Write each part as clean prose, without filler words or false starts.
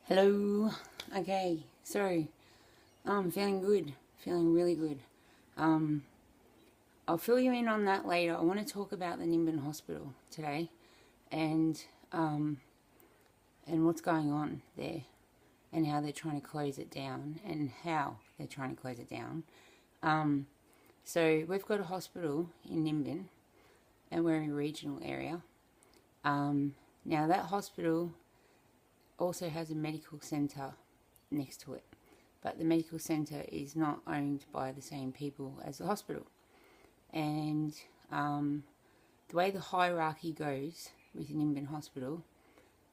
Hello. Okay, so I'm feeling good, feeling really good. Um, I'll fill you in on that later. I want to talk about the Nimbin Hospital today, and um, and what's going on there, and how they're trying to close it down, and how they're trying to close it down. So we've got a hospital in Nimbin, and we're in a regional area. Now that hospital also has a medical centre next to it, but the medical centre is not owned by the same people as the hospital. And the way the hierarchy goes with Nimbin Hospital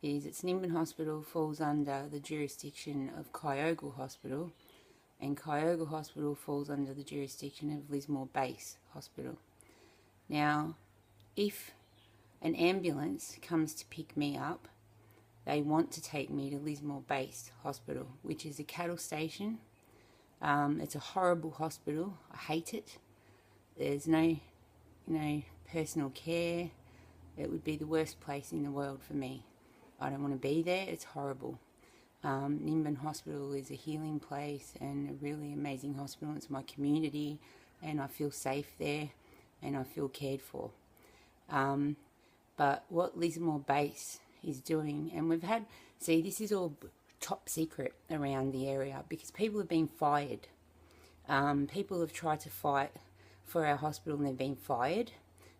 is Nimbin Hospital falls under the jurisdiction of Kyogle Hospital, and Kyogle Hospital falls under the jurisdiction of Lismore Base Hospital. Now, if an ambulance comes to pick me up, they want to take me to Lismore Base Hospital, which is a cattle station. It's a horrible hospital. I hate it. There's no, personal care. It would be the worst place in the world for me. I don't want to be there. It's horrible. Nimbin Hospital is a healing place and a really amazing hospital. It's my community, and I feel safe there, and I feel cared for. But what Lismore Base is doing, and this is all top secret around the area because people have been fired. People have tried to fight for our hospital and they've been fired.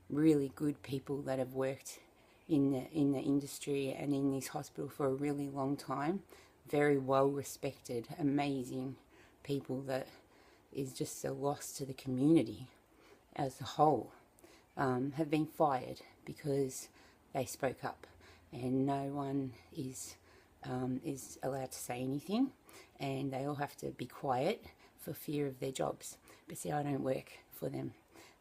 Really good people that have worked in the industry and in this hospital for a really long time. Very well respected, amazing people that is just a loss to the community as a whole, have been fired because they spoke up. And no one is allowed to say anything, and they all have to be quiet for fear of their jobs. But see, I don't work for them.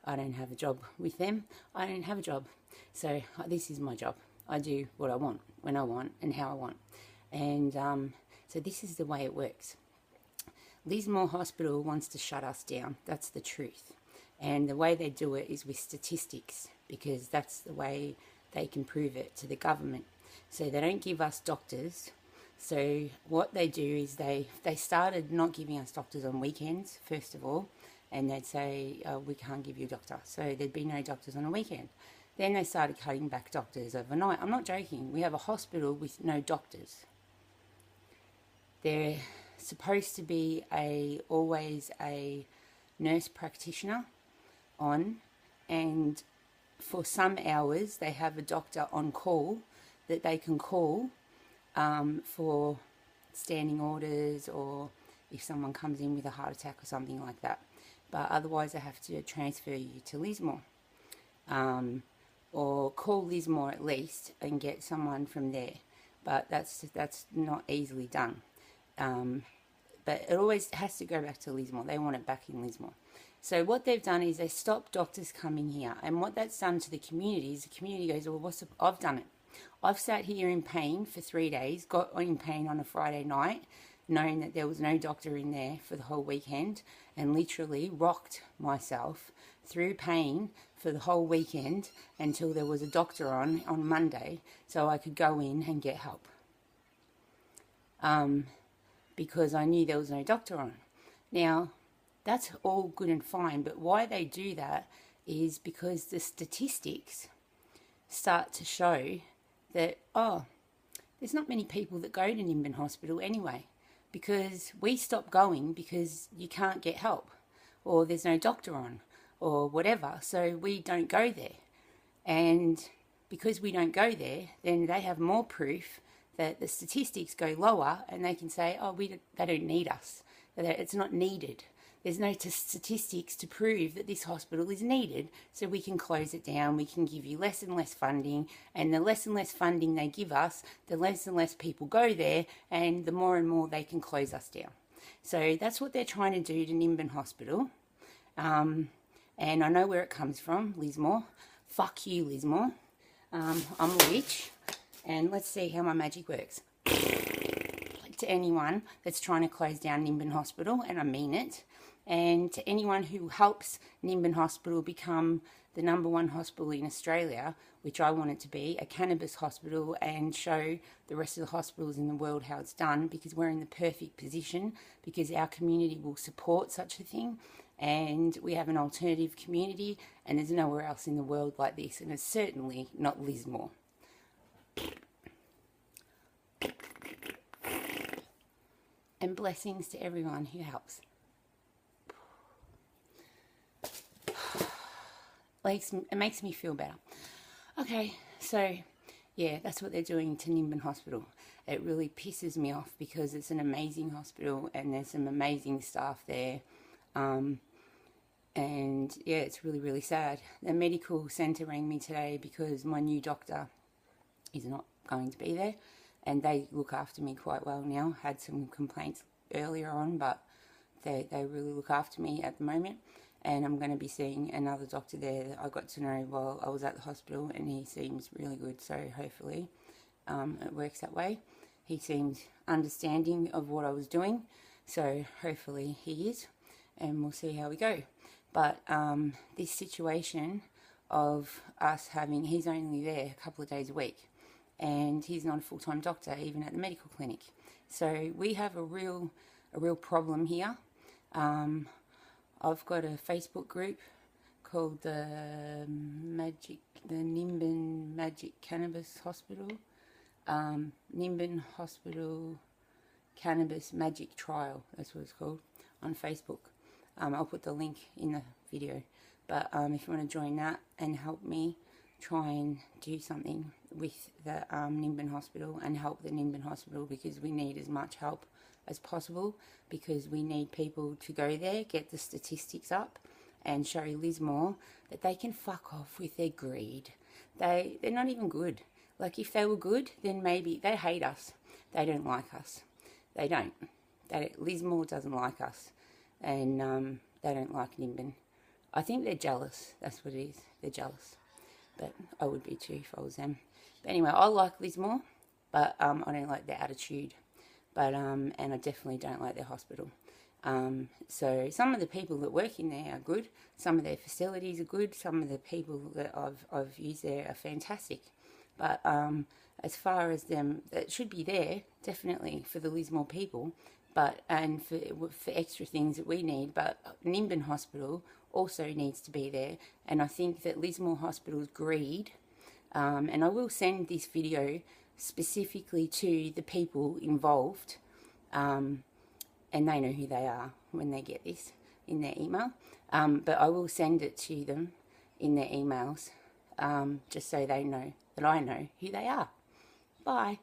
I don't have a job with them. I don't have a job. So this is my job. I do what I want, when I want, and how I want. And so this is the way it works. Lismore Hospital wants to shut us down. That's the truth. And the way they do it is with statistics, because that's the way they can prove it to the government. So they don't give us doctors. So what they do is they started not giving us doctors on weekends, first of all, and they'd say, we can't give you a doctor. So there'd be no doctors on a weekend. Then they started cutting back doctors overnight. I'm not joking. We have a hospital with no doctors. They're supposed to be always a nurse practitioner on, and for some hours they have a doctor on call that they can call for standing orders, or if someone comes in with a heart attack or something like that. But otherwise they have to transfer you to Lismore, or call Lismore at least and get someone from there. But that's not easily done. But it always has to go back to Lismore. They want it back in Lismore. So what they've done is they stopped doctors coming here, and what that's done to the community is the community goes, well, I've done it. I've sat here in pain for 3 days, got in pain on a Friday night, knowing that there was no doctor in there for the whole weekend, and literally rocked myself through pain for the whole weekend until there was a doctor on Monday so I could go in and get help. Because I knew there was no doctor on. Now, that's all good and fine, but why they do that is because the statistics start to show that, there's not many people that go to Nimbin Hospital anyway, because we stop going because you can't get help, or there's no doctor on, or whatever, so we don't go there. And because we don't go there, then they have more proof that the statistics go lower, and they can say, they don't need us. It's not needed. There's no statistics to prove that this hospital is needed, so we can close it down. We can give you less and less funding, and the less and less funding they give us, the less and less people go there, and the more and more they can close us down. So that's what they're trying to do to Nimbin Hospital. And I know where it comes from, Lismore. Fuck you, Lismore. I'm a witch. And let's see how my magic works. To anyone that's trying to close down Nimbin Hospital, and I mean it, and to anyone who helps Nimbin Hospital become the #1 hospital in Australia, which I want it to be, a cannabis hospital, and show the rest of the hospitals in the world how it's done, because we're in the perfect position, because our community will support such a thing, and we have an alternative community, and there's nowhere else in the world like this, and it's certainly not Lismore. And blessings to everyone who helps. It makes me feel better. Okay, so yeah, that's what they're doing to Nimbin Hospital. It really pisses me off because it's an amazing hospital and there's some amazing staff there. And yeah, it's really, really sad. The medical centre rang me today because my new doctor is not going to be there, and they look after me quite well now. Had some complaints earlier on, but they really look after me at the moment. And I'm going to be seeing another doctor there that I got to know while I was at the hospital, and he seems really good, so hopefully it works that way. He seemed understanding of what I was doing, so hopefully he is, and we'll see how we go. But this situation of us having, he's only there a couple of days a week, and he's not a full-time doctor even at the medical clinic, so we have a real problem here. I've got a Facebook group called the Nimbin Magic Cannabis Hospital, Nimbin Hospital Cannabis Magic Trial, that's what it's called, on Facebook. I'll put the link in the video, but if you want to join that and help me try and do something with the Nimbin Hospital and help the Nimbin Hospital, because we need as much help as possible, because we need people to go there, get the statistics up, and show Lismore that they can fuck off with their greed. They're not even good. Like, if they were good, then maybe they hate us. They don't like us. They don't. Lismore doesn't like us, and they don't like Nimbin. I think they're jealous. That's what it is. They're jealous. But I would be too if I was them. But anyway, I like Lismore, but I don't like their attitude. But and I definitely don't like their hospital. So some of the people that work in there are good. Some of their facilities are good. Some of the people that I've used there are fantastic. But as far as them that should be there, definitely for the Lismore people, but and for extra things that we need. But Nimbin Hospital also needs to be there, and I think that Lismore Hospital's greed. And I will send this video specifically to the people involved, and they know who they are when they get this in their email, but I will send it to them in their emails, just so they know that I know who they are. Bye.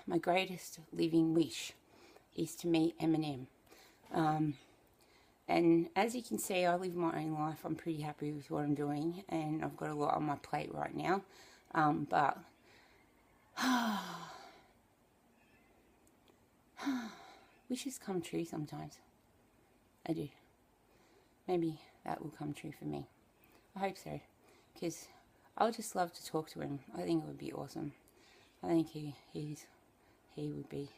My greatest living wish is to meet Eminem, and as you can see, I live my own life. I'm pretty happy with what I'm doing, and I've got a lot on my plate right now, but wishes come true sometimes. I do. Maybe that will come true for me. I hope so, because I would just love to talk to him. I think it would be awesome. I think he would be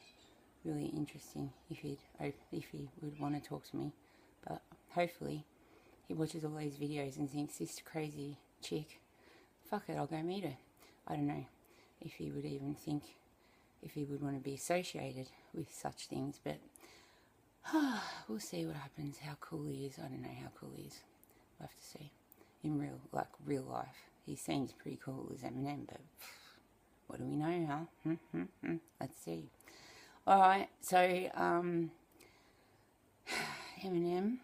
really interesting if he would want to talk to me. But hopefully he watches all these videos and thinks, this crazy chick, fuck it, I'll go meet her. I don't know if he would even think, if he would want to be associated with such things, but we'll see what happens, how cool he is. I don't know how cool he is. We'll have to see. In real life, he seems pretty cool as Eminem, but what do we know, huh? Let's see. Alright, so, Eminem,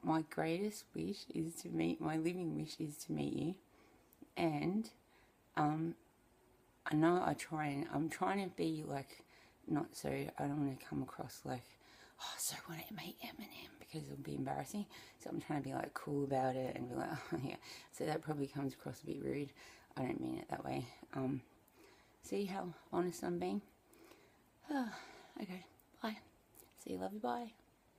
my greatest wish is to meet, my living wish is to meet you, and, I know I'm trying to be like, not so, I don't want to come across like, oh, so when I meet Eminem, because it'll be embarrassing, so I'm trying to be like cool about it, and be like, oh yeah, so that probably comes across a bit rude. I don't mean it that way. See how honest I'm being? Okay, bye. See you, love you, bye.